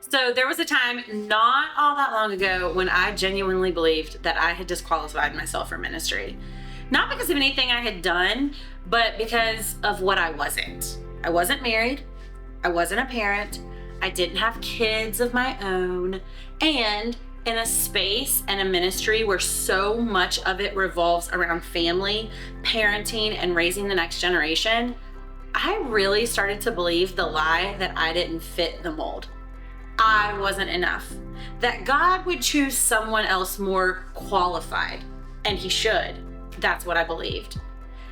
So there was a time not all that long ago when I genuinely believed that I had disqualified myself for ministry. Not because of anything I had done, but because of what I wasn't. I wasn't married. I wasn't a parent. I didn't have kids of my own. And in a space and a ministry where so much of it revolves around family, parenting, and raising the next generation, I really started to believe the lie that I didn't fit the mold. I wasn't enough. That God would choose someone else more qualified, and He should. That's what I believed.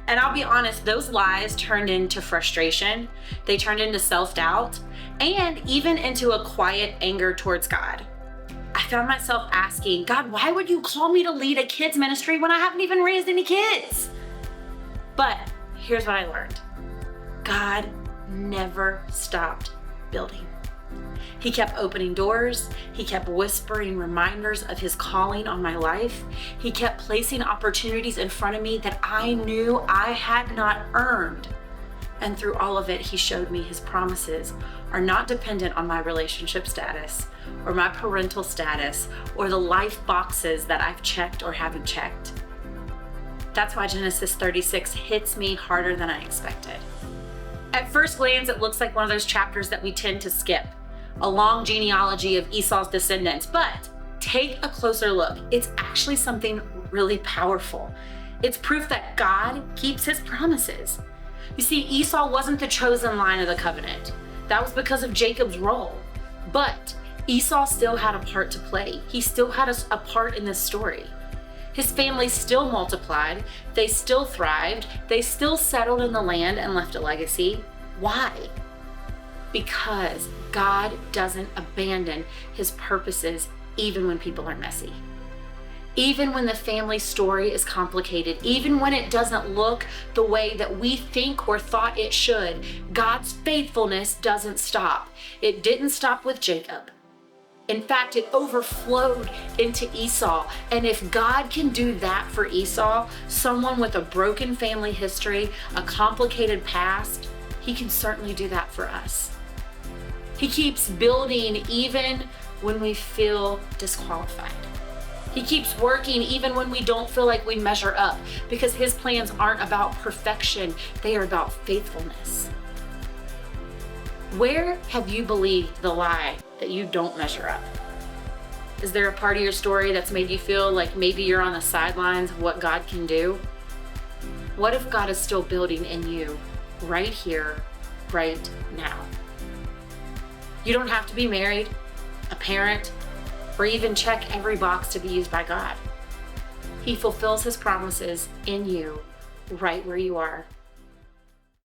And I'll be honest, those lies turned into frustration. They turned into self-doubt and even into a quiet anger towards God. I found myself asking, God, why would you call me to lead a kids ministry when I haven't even raised any kids? But here's what I learned. God never stopped building. He kept opening doors. He kept whispering reminders of His calling on my life. He kept placing opportunities in front of me that I knew I had not earned. And through all of it, He showed me His promises are not dependent on my relationship status or my parental status or the life boxes that I've checked or haven't checked. That's why Genesis 36 hits me harder than I expected. At first glance, it looks like one of those chapters that we tend to skip, a long genealogy of Esau's descendants, but take a closer look. It's actually something really powerful. It's proof that God keeps His promises. You see, Esau wasn't the chosen line of the covenant. That was because of Jacob's role. But Esau still had a part to play. He still had a part in this story. His family still multiplied. They still thrived. They still settled in the land and left a legacy. Why? Because God doesn't abandon His purposes even when people are messy. Even when the family story is complicated, even when it doesn't look the way that we think or thought it should, God's faithfulness doesn't stop. It didn't stop with Jacob. In fact, it overflowed into Esau. And if God can do that for Esau, someone with a broken family history, a complicated past, He can certainly do that for us. He keeps building even when we feel disqualified. He keeps working even when we don't feel like we measure up, because His plans aren't about perfection, they are about faithfulness. Where have you believed the lie that you don't measure up? Is there a part of your story that's made you feel like maybe you're on the sidelines of what God can do? What if God is still building in you right here, right now? You don't have to be married, a parent, or even check every box to be used by God. He fulfills His promises in you right where you are